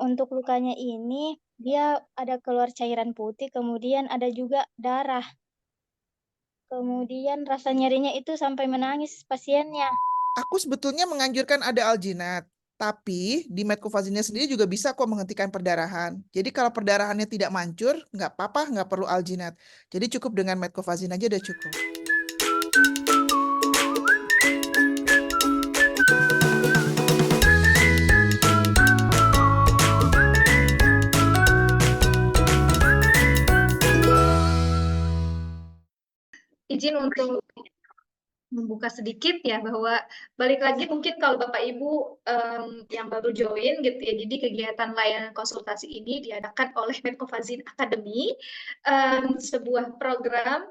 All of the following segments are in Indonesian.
Untuk lukanya ini, dia ada keluar cairan putih, kemudian ada juga darah. Kemudian rasa nyerinya itu sampai menangis pasiennya. Aku sebetulnya menganjurkan ada alginat, tapi di metcovazine sendiri juga bisa kok menghentikan perdarahan. Jadi kalau perdarahannya tidak mancur, nggak apa-apa, nggak perlu alginat. Jadi cukup dengan metcovazine aja udah cukup. Izin untuk membuka sedikit ya, bahwa balik lagi mungkin kalau Bapak Ibu yang baru join gitu ya, jadi kegiatan layanan konsultasi ini diadakan oleh Medcovazine Academy, sebuah program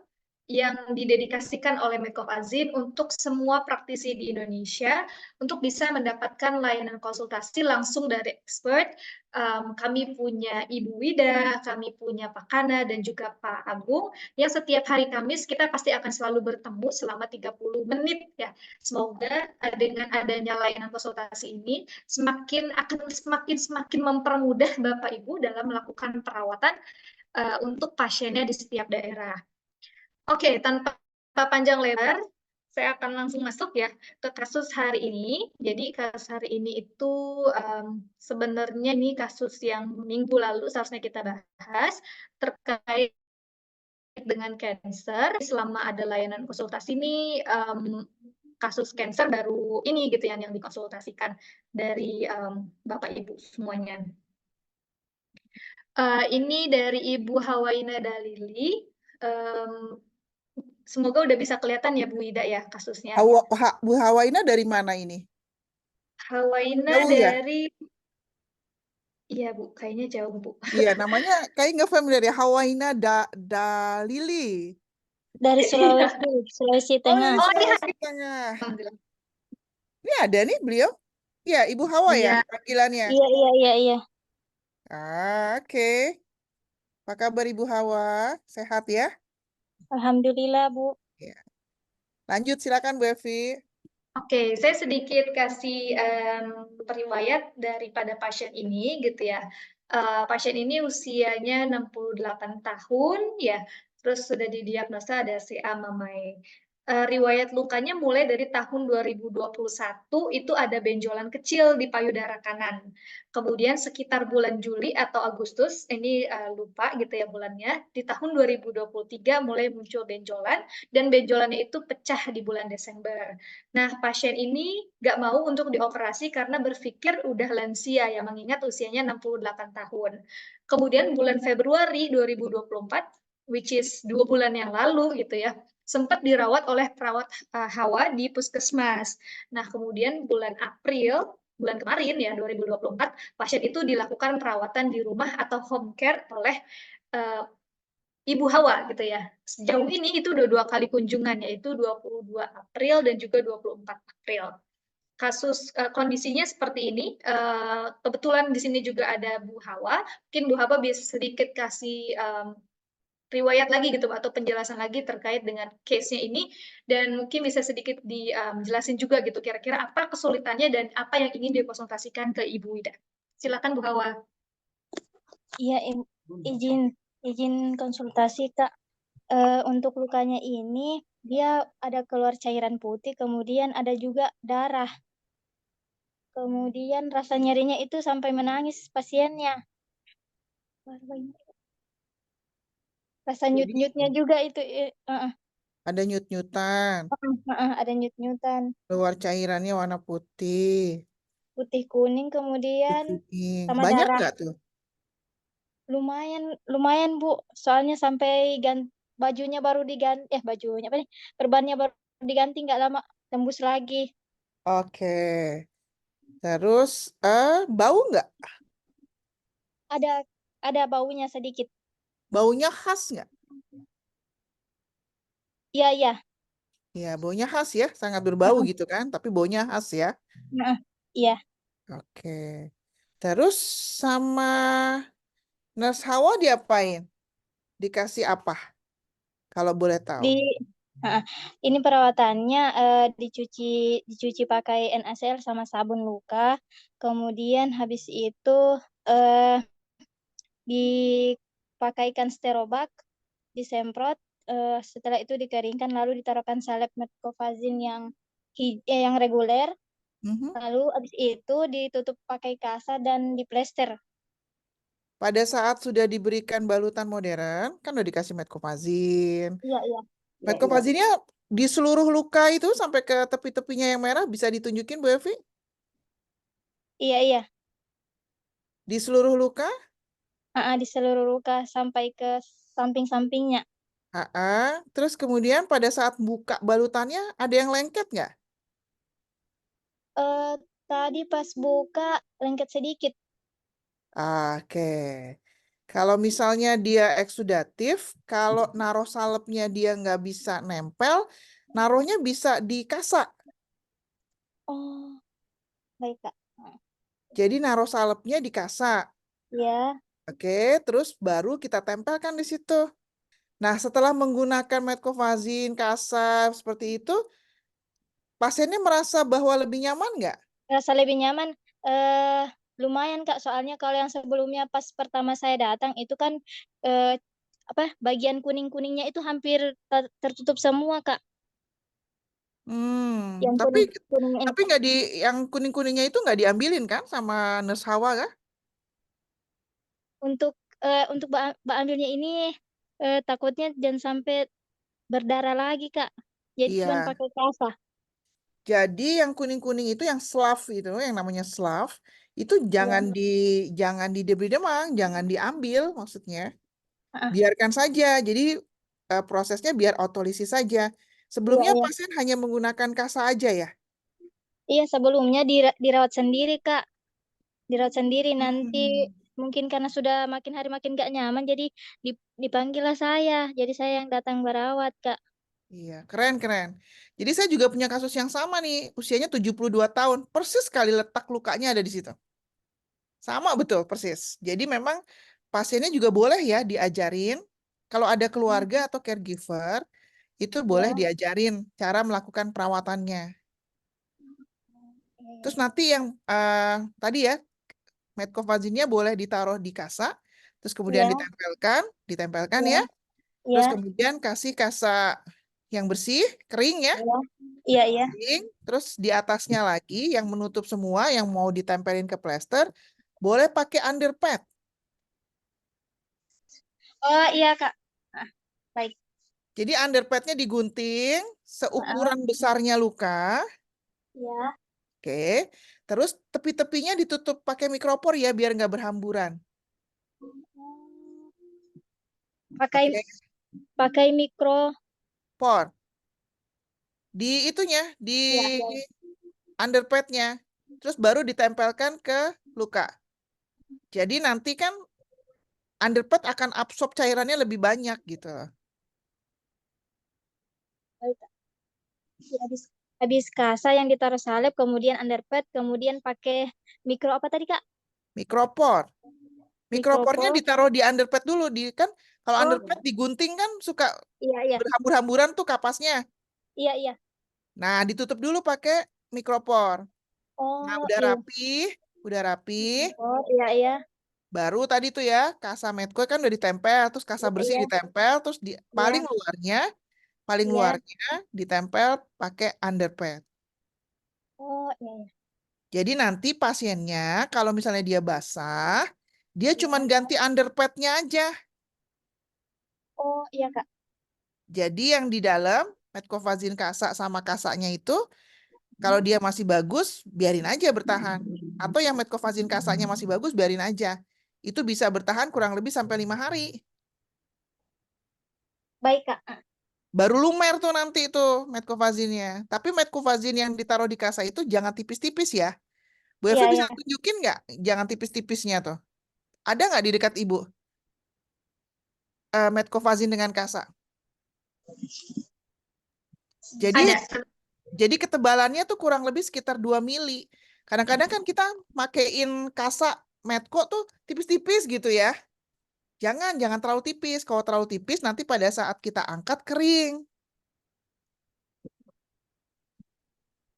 yang didedikasikan oleh Medcovazine untuk semua praktisi di Indonesia untuk bisa mendapatkan layanan konsultasi langsung dari expert. Kami punya Ibu Wida, kami punya Pak Kana, dan juga Pak Agung, yang setiap hari Kamis kita pasti akan selalu bertemu selama 30 menit ya. Semoga dengan adanya layanan konsultasi ini semakin mempermudah Bapak Ibu dalam melakukan perawatan untuk pasiennya di setiap daerah. Oke, tanpa panjang lebar, saya akan langsung masuk ya ke kasus hari ini. Jadi kasus hari ini itu sebenarnya ini kasus yang minggu lalu seharusnya kita bahas terkait dengan cancer. Selama ada layanan konsultasi ini, kasus cancer baru ini gitu ya yang dikonsultasikan dari Bapak Ibu semuanya. Ini dari Ibu Hawaina Dalili. Semoga udah bisa kelihatan ya Bu Ida ya kasusnya. Bu Hawaina dari mana ini? Hawaina Jauh ya? dari, iya Bu, kayaknya jauh Bu. Iya, namanya kayak nggak familiar ya. Hawaina Dalili. Dari Sulawesi Oh, Tengah. dari Oh ini Sulawesi hadir. Tengah. Alhamdulillah. Ini ada nih beliau. Iya, Ibu Hawa ya Iya, panggilannya. Iya, iya, iya, iya. Oke. Apa kabar Ibu Hawa? Sehat ya? Alhamdulillah, Bu. Ya. Lanjut silakan Bu Evi. oke, saya sedikit kasih riwayat daripada pasien ini gitu ya. Pasien ini usianya 68 tahun ya, terus sudah didiagnosa ada CA mamai. Riwayat lukanya mulai dari tahun 2021 itu ada benjolan kecil di payudara kanan. Kemudian sekitar bulan Juli atau Agustus, ini lupa gitu ya bulannya, di tahun 2023 mulai muncul benjolan dan benjolannya itu pecah di bulan Desember. Nah, pasien ini nggak mau untuk dioperasi karena berpikir udah lansia ya, mengingat usianya 68 tahun. Kemudian bulan Februari 2024, which is 2 bulan yang lalu gitu ya, sempat dirawat oleh perawat Hawa di puskesmas. Nah, kemudian bulan April, bulan kemarin ya 2024, pasien itu dilakukan perawatan di rumah atau home care oleh uh, Ibu Hawa gitu ya. Sejauh ini itu udah 2 kali kunjungan, yaitu 22 April dan juga 24 April. Kondisinya seperti ini. Kebetulan di sini juga ada Bu Hawa. Mungkin Bu Hawa bisa sedikit kasih riwayat lagi gitu atau penjelasan lagi terkait dengan case-nya ini, dan mungkin bisa sedikit dijelasin juga gitu kira-kira apa kesulitannya dan apa yang ingin dikonsultasikan ke Ibu Wida. Silakan Bu Hawa. Iya, izin konsultasi, Kak. Untuk lukanya ini, dia ada keluar cairan putih, kemudian ada juga darah. Kemudian rasa nyerinya itu sampai menangis pasiennya. Rasa nyut-nyutnya juga itu. Ada nyut-nyutan. Ada nyut-nyutan. Keluar cairannya warna putih. Putih kuning, kemudian Kuning. sama Banyak darah. nggak tuh? Lumayan, lumayan Bu. Soalnya sampai bajunya baru diganti, bajunya apa nih? Perbannya baru diganti, nggak lama tembus lagi. Oke. Terus, bau nggak? Ada ada baunya sedikit. Baunya khas nggak? Iya, iya. Ya, baunya khas ya. Sangat berbau Heeh, gitu kan. Tapi baunya khas ya. heeh. Iya. Oke. Terus sama Nurse Hawa diapain? Dikasih apa? Kalau boleh Di tahu. Ini perawatannya dicuci pakai NaCl sama sabun luka. Kemudian habis itu eh, dipakaikan sterobak, disemprot. Setelah itu dikeringkan, lalu ditaruhkan salep metcofazin yang reguler. Mhm. Lalu habis itu ditutup pakai kasa dan diplester. Pada saat sudah diberikan balutan modern, kan udah dikasih metcofazin. Iya, iya. Metcovazinnya di seluruh luka itu sampai ke tepi-tepinya yang merah bisa ditunjukin Bu Evi? Iya, iya. Di seluruh luka? Di seluruh luka sampai ke samping-sampingnya. Terus kemudian pada saat buka balutannya ada yang lengket nggak? Eh, Tadi pas buka lengket sedikit. Oke. Kalau misalnya dia eksudatif, kalau naruh salepnya dia nggak bisa nempel, naruhnya bisa di kasa. Oh, baik, Kak. Jadi naruh salepnya di kasa. Ya, Oke, terus baru kita tempelkan di situ. Nah, setelah menggunakan metcofazin, kasa, seperti itu, pasiennya merasa bahwa lebih nyaman nggak? rasa lebih nyaman. Eh, Lumayan, Kak. Soalnya kalau yang sebelumnya pas pertama saya datang itu kan eh, bagian kuning-kuningnya itu hampir tertutup semua, Kak. Yang Tapi kuning-kuning ini. tapi nggak yang kuning-kuningnya itu nggak diambilin kan sama nurse Hawa kan? Untuk mbak ambilnya ini takutnya jangan sampai berdarah lagi, Kak. Jadi cuma Iya. pakai kasa. Jadi yang kuning-kuning itu yang slav itu, yang namanya slav, itu Ya. jangan diberi demang, jangan diambil maksudnya. Ah, Biarkan saja. Jadi prosesnya biar otolisis saja. iya, Sebelumnya iya. pasien hanya menggunakan kasa aja ya. Iya, sebelumnya dirawat sendiri, Kak. Dirawat sendiri, nanti Hmm. mungkin karena sudah makin hari makin gak nyaman, jadi dipanggillah saya. Jadi saya yang datang berawat, Kak. Iya, keren keren. Jadi saya juga punya kasus yang sama nih, usianya 72 tahun. Persis sekali letak lukanya ada di situ. Sama betul, persis. Jadi memang pasiennya juga boleh ya diajarin kalau ada keluarga atau caregiver itu boleh Ya. diajarin cara melakukan perawatannya. Terus Iya, nanti yang tadi ya, metcovazinnya boleh ditaruh di kasa, terus kemudian iya, ditempelkan iya, ya, terus iya, kemudian kasih kasa yang bersih, kering ya, iya, iya, iya. kering, terus di atasnya lagi yang menutup semua yang mau ditempelin ke plester, boleh pakai underpad. Oh iya, Kak. Ah, baik. Jadi underpadnya digunting Ah, seukuran besarnya luka, iya. oke. Terus tepi-tepinya ditutup pakai mikropor ya biar nggak berhamburan. Pakai Pakai pakai mikro. por di itunya, di Iya, iya. underpadnya, terus baru ditempelkan ke luka. Jadi nanti kan underpad akan absorb cairannya lebih banyak gitu. Baik, Kak. Iya, habis kasa yang ditaruh salep, kemudian underpad, kemudian pakai mikro apa tadi, Kak? Mikropor. Mikropornya Mikropor. ditaruh di underpad dulu di kan kalau Oh, underpad digunting kan suka iya, iya. berhambur-hamburan tuh kapasnya. Iya, iya. Nah, ditutup dulu pakai mikropor. Nah, Oh, iya. udah rapi, Oh, iya, iya. baru tadi tuh ya, kasa medco kan udah ditempel, terus kasa Iya, bersih iya. ditempel, terus di Iya, paling iya. luarnya ditempel pakai underpad. Oh, iya, iya. Jadi nanti pasiennya kalau misalnya dia basah, dia cuman Iya. ganti underpadnya aja. Oh, iya, Kak. Jadi yang di dalam metcofazin kasa sama kasanya itu kalau dia masih bagus, biarin aja bertahan. Atau yang metcofazin kasanya masih bagus, biarin aja. Itu bisa bertahan kurang lebih sampai 5 hari. Baik, Kak. Ah, Baru lumer tuh nanti tuh metcovazinnya. Tapi metcofazin yang ditaruh di kasa itu jangan tipis-tipis ya. Bu Evi iya, iya. bisa tunjukin nggak? Jangan tipis-tipisnya tuh. Ada nggak di dekat Ibu metcofazin dengan kasa? Jadi Ada. jadi ketebalannya tuh kurang lebih sekitar 2 mili. Kadang-kadang kan kita makein kasa metco tuh tipis-tipis gitu ya. Jangan terlalu tipis. Kalau terlalu tipis nanti pada saat kita angkat kering.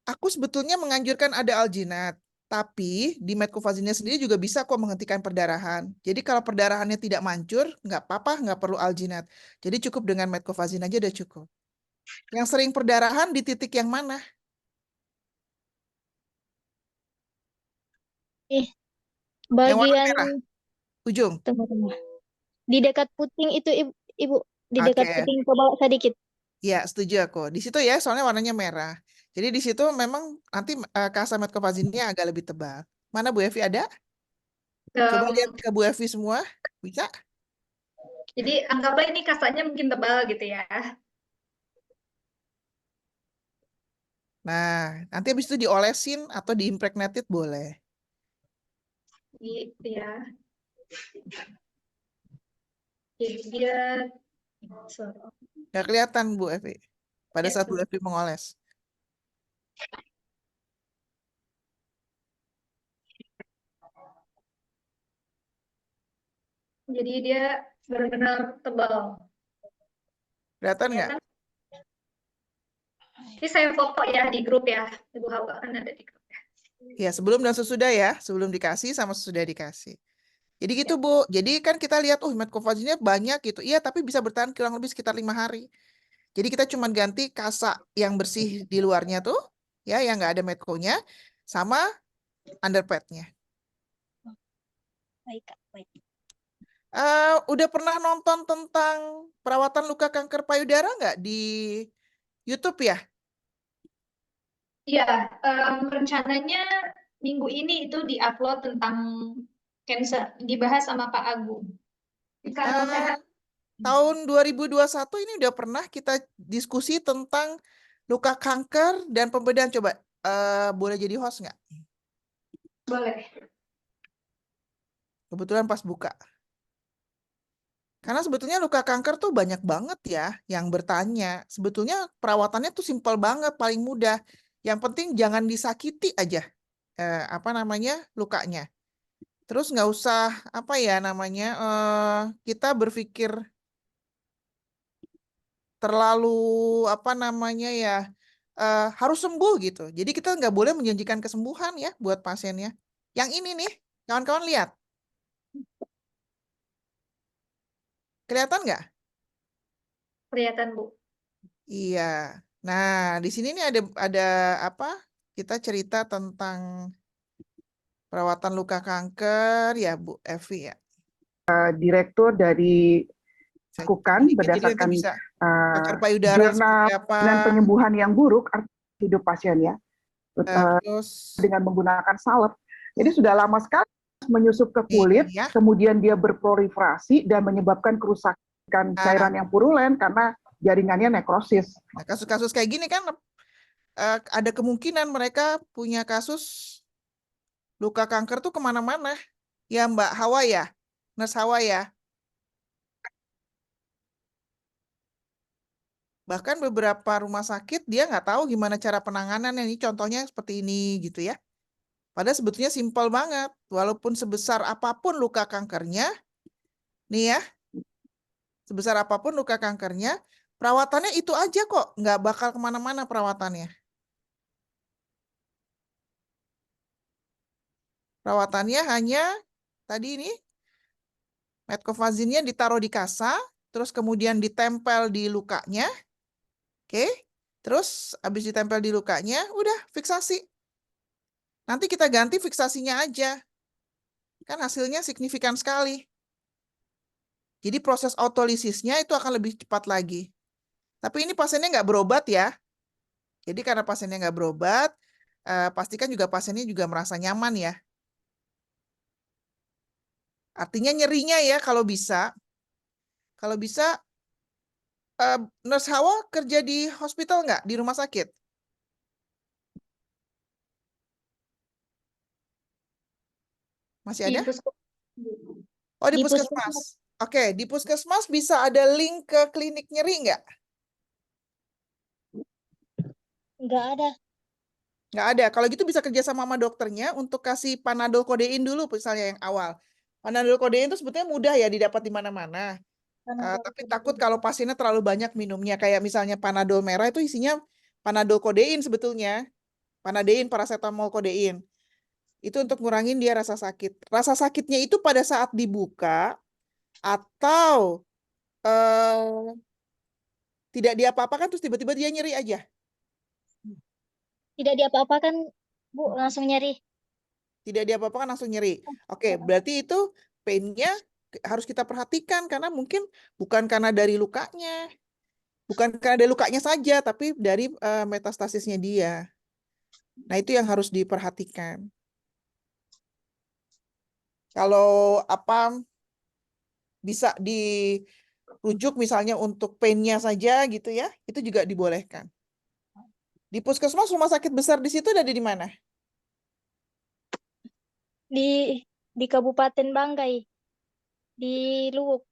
Aku sebetulnya menganjurkan ada alginat, tapi di metcovazine sendiri juga bisa kok menghentikan perdarahan. Jadi kalau perdarahannya tidak mancur, nggak apa-apa, nggak perlu alginat. Jadi cukup dengan metcovazine aja udah cukup. Yang sering perdarahan di titik yang mana? Ih, Yang warna bagian merah, ujung. tengah-tengah. Di dekat puting itu ibu, di dekat Oke, puting ke bawah sedikit. ya setuju aku. Di situ ya, soalnya warnanya merah. Jadi di situ memang nanti kasa metcovazine-nya agak lebih tebal. Mana Bu Evi ada? Coba lihat Em, ke Bu Evi semua. Bisa? jadi anggaplah ini kasanya mungkin tebal gitu ya. Nah, nanti habis itu diolesin atau diimpregnated boleh. Gitu ya. Jadi dia, sorry. Nggak kelihatan Bu Evi. Pada Ya, saat Bu sorry. Evi mengoles. Jadi dia benar-benar tebal. Kelihatan nggak? Kelihatan? Ini saya foto ya di grup ya. Ibu Hawa kan ada di grup ya. Ya, sebelum dan sesudah ya. Sebelum dikasih sama sesudah dikasih. Jadi gitu Ya. Bu. Jadi kan kita lihat, metcovazine banyak gitu. Iya, tapi bisa bertahan kurang lebih sekitar 5 hari. Jadi kita cuma ganti kasa yang bersih di luarnya tuh, ya, yang nggak ada metkonya, sama underpadnya. Baik, Kak. Baik. Udah pernah nonton tentang perawatan luka kanker payudara nggak di YouTube ya? Iya, rencananya minggu ini itu diupload tentang cancer, dibahas sama Pak Agung. Di kantor Eh, sehat. tahun 2021 ini udah pernah kita diskusi tentang luka kanker dan pembedahan. Coba boleh jadi host nggak? Boleh. Kebetulan pas buka. Karena sebetulnya luka kanker tuh banyak banget ya yang bertanya. Sebetulnya perawatannya tuh simpel banget, paling mudah. Yang penting jangan disakiti aja, apa namanya, lukanya. Terus nggak usah, apa ya namanya, kita berpikir terlalu, apa namanya ya, harus sembuh gitu. Jadi kita nggak boleh menjanjikan kesembuhan ya buat pasiennya. Yang ini nih, kawan-kawan lihat. Kelihatan nggak? Kelihatan, Bu. Iya. Nah, di sini nih ada apa? Kita cerita tentang perawatan luka kanker ya, Bu Evi ya. Direktur dari Saya lakukan dikit, jadi nanti berdasarkan bisa kanker payudara jurnal seperti apa. dan penyembuhan yang buruk hidup pasien ya, Terus dengan menggunakan salep. Jadi sudah lama sekali menyusup ke kulit, ya. kemudian dia berproliferasi dan menyebabkan kerusakan cairan yang purulen karena jaringannya nekrosis. Nah, kasus-kasus kayak gini kan ada kemungkinan mereka punya kasus luka kanker tuh kemana-mana. Ya Mbak Hawa ya, Nurse Hawa ya. Bahkan beberapa rumah sakit dia nggak tahu gimana cara penanganannya. Ini contohnya seperti ini gitu ya. Padahal sebetulnya simpel banget. Walaupun sebesar apapun luka kankernya, nih ya, sebesar apapun luka kankernya, perawatannya itu aja kok. Nggak bakal kemana-mana perawatannya. Perawatannya hanya tadi ini, metcovazine-nya ditaruh di kasa, terus kemudian ditempel di lukanya. Oke, terus habis ditempel di lukanya, udah fiksasi. Nanti kita ganti fiksasinya aja. Kan hasilnya signifikan sekali. Jadi proses autolisisnya itu akan lebih cepat lagi. Tapi ini pasiennya nggak berobat ya. Jadi karena pasiennya nggak berobat, pastikan juga pasiennya juga merasa nyaman ya. Artinya nyerinya ya kalau bisa. Kalau bisa, Nurse Hawa kerja di hospital nggak? Di rumah sakit? Masih Di ada? puskesmas. Oh, di Di puskesmas. puskesmas Oke, di puskesmas bisa ada link ke klinik nyeri nggak? nggak ada. Nggak ada. Kalau gitu bisa kerja sama dokternya untuk kasih Panadol kodein dulu misalnya yang awal. Panadol kodein itu sebetulnya mudah ya didapat di mana-mana. Tapi takut kalau pasiennya terlalu banyak minumnya. Kayak misalnya Panadol merah itu isinya Panadol kodein sebetulnya. panadein, paracetamol, kodein. Itu untuk ngurangin dia rasa sakit. Rasa sakitnya itu pada saat dibuka atau tidak diapa-apakan terus tiba-tiba dia nyeri aja. Tidak diapa-apakan, Bu, langsung nyeri. Tidak diapa-apakan langsung nyeri. Oke, berarti itu pain-nya harus kita perhatikan karena mungkin bukan karena dari lukanya. Bukan karena dari lukanya saja, tapi dari metastasisnya dia. Nah, itu yang harus diperhatikan. Kalau apa bisa dirujuk misalnya untuk pain-nya saja gitu ya, itu juga dibolehkan. Di puskesmas rumah sakit besar di situ ada di mana? Di Kabupaten Banggai, di Luwuk,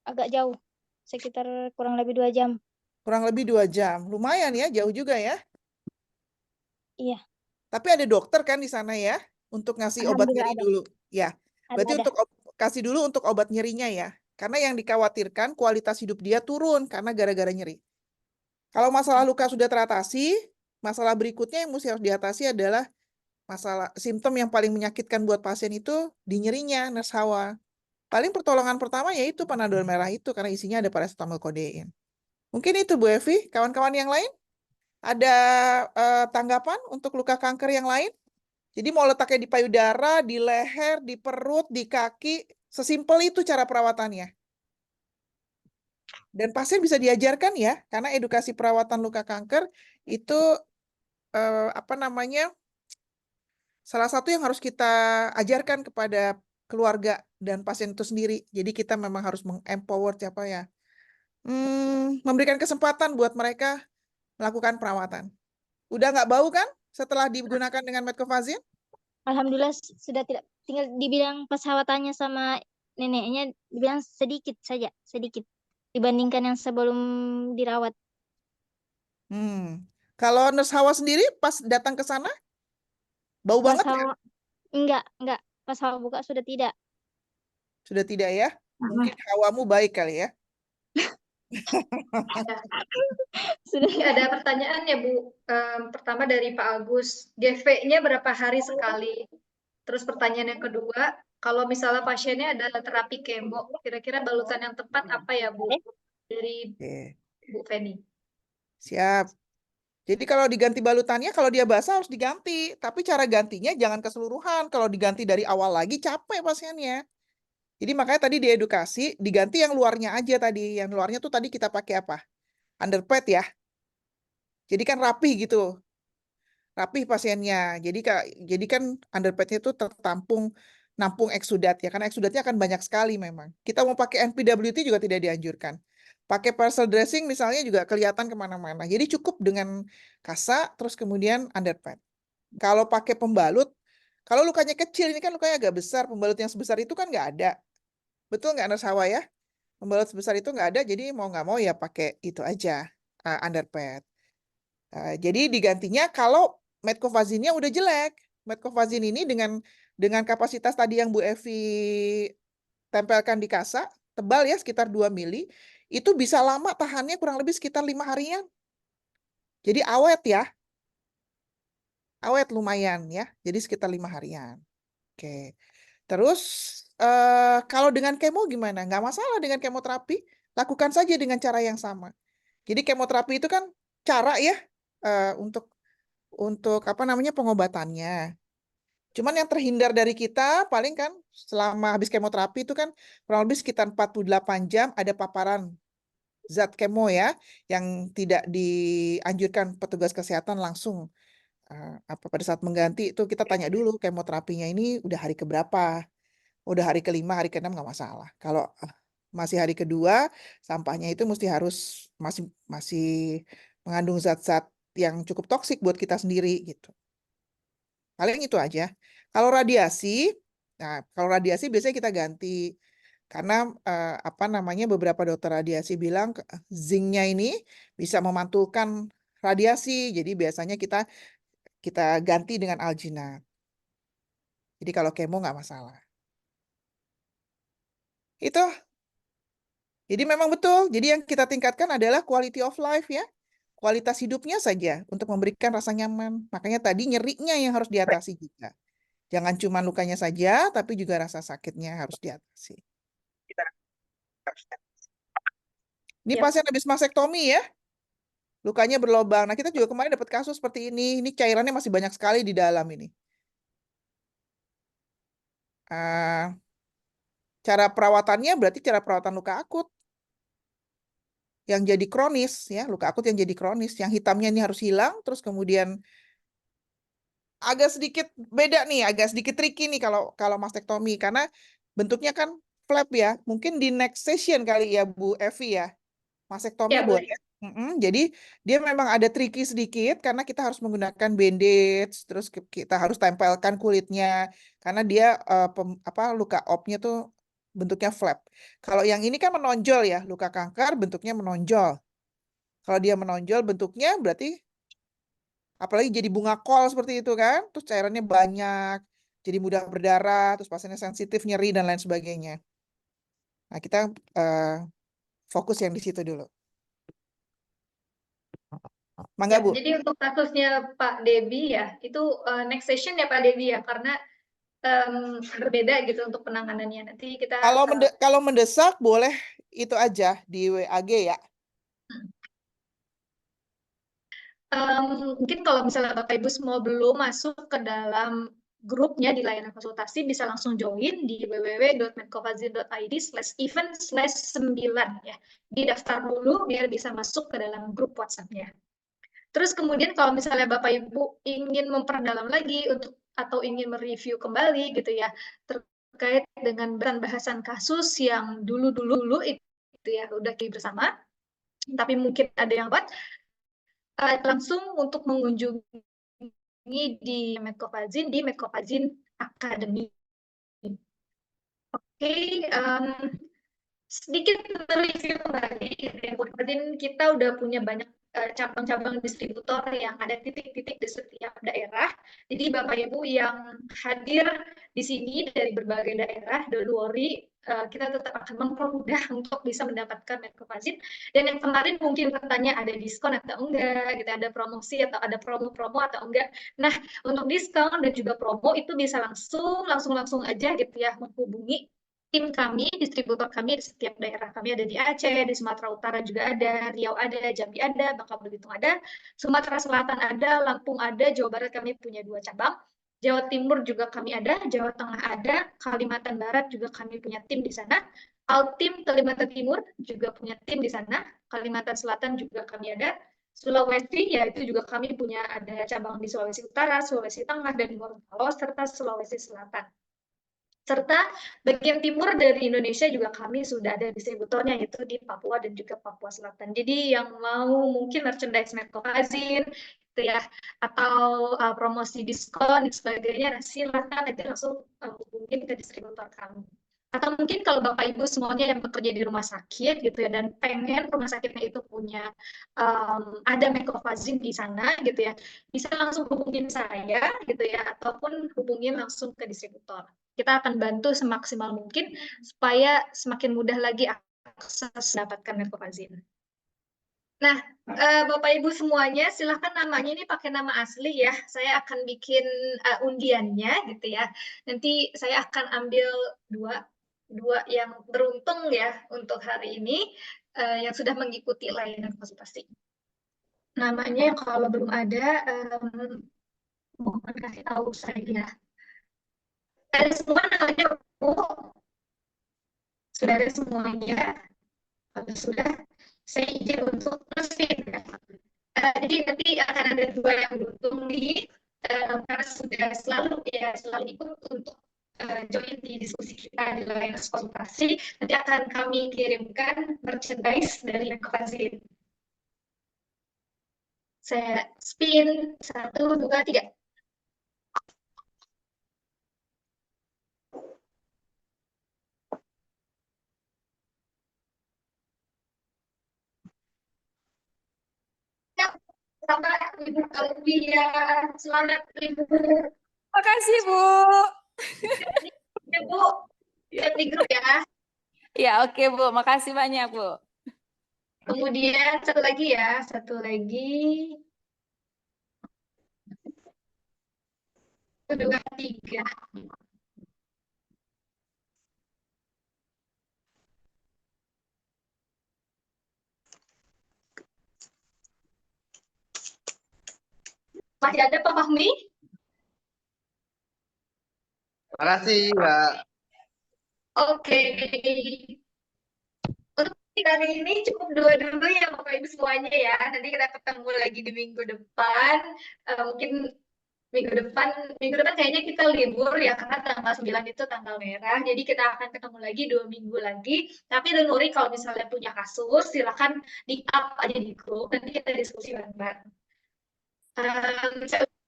agak jauh, sekitar kurang lebih 2 jam. Kurang lebih 2 jam. Lumayan ya, jauh juga ya. Iya, Tapi ada dokter kan di sana ya, untuk ngasih obat alhamdulillah nyeri ada. dulu. Ya, berarti Ada. untuk kasih dulu untuk obat nyerinya ya. Karena yang dikhawatirkan kualitas hidup dia turun karena gara-gara nyeri. Kalau masalah luka sudah teratasi, masalah berikutnya yang mesti harus diatasi adalah masalah simptom yang paling menyakitkan buat pasien itu di nyerinya, nurse hawa. Paling pertolongan pertama yaitu panadol merah itu karena isinya ada paracetamol kodein. Mungkin itu Bu Evi, kawan-kawan yang lain ada tanggapan untuk luka kanker yang lain? Jadi mau letaknya di payudara, di leher, di perut, di kaki, sesimpel itu cara perawatannya. Dan pasien bisa diajarkan ya, karena edukasi perawatan luka kanker itu salah satu yang harus kita ajarkan kepada keluarga dan pasien itu sendiri. Jadi kita memang harus meng-empower siapa ya, memberikan kesempatan buat mereka melakukan perawatan. Udah nggak bau kan setelah digunakan dengan metcofazin? Alhamdulillah sudah tidak, tinggal dibilang pas Hawa tanya sama neneknya, dibilang sedikit saja, sedikit dibandingkan yang sebelum dirawat. Kalau nurse Hawa sendiri pas datang ke sana bau Pas banget ya? Hawa enggak, pas Hawa buka sudah tidak. Sudah tidak ya? Mungkin hawamu baik kali ya. Sudah. Ini ada pertanyaan ya Bu. Pertama dari Pak Agus, GV-nya berapa hari sekali? Terus pertanyaan yang kedua, kalau misalnya pasiennya ada terapi kemo, kira-kira balutan yang tepat apa ya Bu? Dari Oke, Bu Feni. siap. Jadi kalau diganti balutannya, kalau dia basah harus diganti. Tapi cara gantinya jangan keseluruhan. Kalau diganti dari awal lagi capek pasiennya. Jadi makanya tadi diedukasi, diganti yang luarnya aja tadi. Yang luarnya tuh tadi kita pakai apa? Underpad ya. Jadi kan rapih gitu. Rapih pasiennya. Jadi kan underpadnya itu tertampung nampung eksudat ya. Karena eksudatnya akan banyak sekali memang. Kita mau pakai NPWT juga tidak dianjurkan. Pakai parcel dressing misalnya juga kelihatan kemana-mana. Jadi cukup dengan kasa, terus kemudian underpad. Kalau pakai pembalut, kalau lukanya kecil, ini kan lukanya agak besar, pembalut yang sebesar itu kan nggak ada. Betul nggak Nurse Hawa ya? Pembalut sebesar itu nggak ada, jadi mau nggak mau ya pakai itu aja, underpad. Jadi digantinya kalau metcofazin-nya udah jelek. Metcofazin ini dengan kapasitas tadi yang Bu Evi tempelkan di kasa, tebal ya sekitar 2 mili, itu bisa lama tahannya kurang lebih sekitar 5 harian. Jadi awet ya. Awet lumayan ya. Jadi sekitar 5 harian. Oke. Terus kalau dengan kemo gimana? Nggak masalah dengan kemoterapi. Lakukan saja dengan cara yang sama. Jadi kemoterapi itu kan cara ya untuk apa namanya pengobatannya. Cuman yang terhindar dari kita paling kan selama habis kemoterapi itu kan kurang lebih sekitar 48 jam ada paparan zat kemo ya yang tidak dianjurkan petugas kesehatan langsung pada saat mengganti itu kita tanya dulu kemoterapinya ini udah hari keberapa. Udah hari ke-5, hari ke-6 nggak masalah. Kalau masih hari kedua, sampahnya itu masih mengandung zat-zat yang cukup toksik buat kita sendiri gitu. Paling itu aja. Kalau radiasi, kalau radiasi biasanya kita ganti karena apa namanya beberapa dokter radiasi bilang zincnya ini bisa memantulkan radiasi. Jadi biasanya kita ganti dengan alginat. Jadi kalau kemo nggak masalah. Itu. Jadi memang betul. Jadi yang kita tingkatkan adalah quality of life ya. kualitas hidupnya saja untuk memberikan rasa nyaman. Makanya tadi nyerinya yang harus diatasi juga. Jangan cuma lukanya saja, tapi juga rasa sakitnya harus diatasi. Ini Yap. pasien habis mastektomi ya, lukanya berlobang. Nah, kita juga kemarin dapat kasus seperti ini. Ini cairannya masih banyak sekali di dalam ini. Cara perawatannya berarti cara perawatan luka akut yang jadi kronis ya, luka akut yang jadi kronis, yang hitamnya ini harus hilang, terus kemudian agak sedikit beda nih, agak sedikit tricky nih kalau mastektomi karena bentuknya kan flap ya. Mungkin di next session kali ya Bu Evi ya. Mastektomi Ya, boleh. boleh. Jadi dia memang ada tricky sedikit karena kita harus menggunakan bandage, terus kita harus tempelkan kulitnya karena dia luka opnya tuh bentuknya flap. Kalau yang ini kan menonjol ya, luka kanker bentuknya menonjol. Kalau dia menonjol bentuknya berarti apalagi jadi bunga kol seperti itu kan, terus cairannya banyak, jadi mudah berdarah, terus pasiennya sensitif, nyeri dan lain sebagainya. Nah, kita fokus yang di situ dulu. Mangga Ya, Bu. jadi untuk kasusnya Pak Debi ya, itu next session ya Pak Debi ya, karena berbeda gitu untuk penanganannya. Nanti kita Kalau mendesak boleh itu aja di WAG ya. mungkin kalau misalnya Bapak Ibu semua belum masuk ke dalam grupnya di layanan konsultasi, bisa langsung join di www.medcofazil.id/event/9 ya. Didaftar dulu biar bisa masuk ke dalam grup WhatsApp-nya. Terus kemudian kalau misalnya Bapak Ibu ingin memperdalam lagi atau ingin mereview kembali gitu ya, terkait dengan bahasan kasus yang dulu itu ya udah kita bersama, tapi mungkin ada yang buat langsung untuk mengunjungi di Medcofazin di Medcofazin Academy. Oke, sedikit review kembali. Kita udah punya banyak cabang-cabang distributor yang ada titik-titik di setiap daerah. Jadi Bapak Ibu yang hadir di sini dari berbagai daerah, don't worry, kita tetap akan mempermudah untuk bisa mendapatkan Medcofazin. Dan yang kemarin mungkin bertanya ada diskon atau enggak, gitu, ada promosi atau ada promo-promo atau enggak. Nah, untuk diskon dan juga promo itu bisa langsung aja gitu ya menghubungi tim kami, distributor kami di setiap daerah. Kami ada di Aceh, di Sumatera Utara juga ada, Riau ada, Jambi ada, Bangka Belitung ada, Sumatera Selatan ada, Lampung ada, Jawa Barat kami punya 2 cabang, Jawa Timur juga kami ada, Jawa Tengah ada, Kalimantan Barat juga kami punya tim di sana, Altim Kalimantan Timur juga punya tim di sana, Kalimantan Selatan juga kami ada, Sulawesi, ya itu juga kami punya ada cabang di Sulawesi Utara, Sulawesi Tengah, dan Gorontalo, serta Sulawesi Selatan. Serta bagian timur dari Indonesia juga kami sudah ada distributornya, yaitu di Papua dan juga Papua Selatan. Jadi yang mau mungkin merchandise Medcofazin gitu ya, atau promosi diskon dan sebagainya, silakan nanti langsung hubungin ke distributor kami. Atau mungkin kalau Bapak Ibu semuanya yang bekerja di rumah sakit gitu ya, dan pengen rumah sakitnya itu punya ada Medcofazin di sana gitu ya, bisa langsung hubungin saya gitu ya, ataupun hubungin langsung ke distributor. Kita akan bantu semaksimal mungkin supaya semakin mudah lagi akses mendapatkan Medcofazin. Nah, Bapak Ibu semuanya, silahkan namanya ini pakai nama asli ya. Saya akan bikin undiannya gitu ya. Nanti saya akan ambil dua yang beruntung ya untuk hari ini yang sudah mengikuti layanan konsultasi. Namanya kalau belum ada, mohon kasih tahu saya. Ada semua namanya Bu. Sudah ada semuanya. Kalau sudah, saya izin untuk proceed. Jadi nanti akan ada 2 yang beruntung nih, karena sudah selalu ikut untuk join di diskusi kita di layanan konsultasi. Nanti akan kami kirimkan merchandise dari Medcofazin. Saya spin 1, 2, 3. Selamat Ibu Alvia, selamat Ibu. Makasih Bu. Ya Bu, chat di grup ya. Ya oke Bu, makasih banyak Bu. Kemudian satu lagi ya, satu lagi. 1, 2, 3. Masih ada Pak Fahmi? Makasih, Mbak. Oke. Untuk kali ini cukup 2 dulu ya Bapak Ibu semuanya ya. Nanti kita ketemu lagi di minggu depan. Mungkin minggu depan kayaknya kita libur ya karena tanggal 9 itu tanggal merah. Jadi kita akan ketemu lagi 2 minggu lagi. Tapi don't worry kalau misalnya punya kasus silakan di-up aja di grup. Nanti kita diskusi bareng-bareng.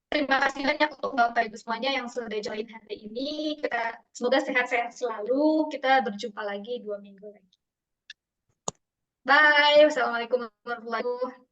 Terima kasih banyak untuk Bapak Ibu semuanya yang sudah join hari ini. Semoga sehat-sehat selalu. Kita berjumpa lagi 2 minggu lagi. Bye. Wassalamualaikum warahmatullahi wabarakatuh.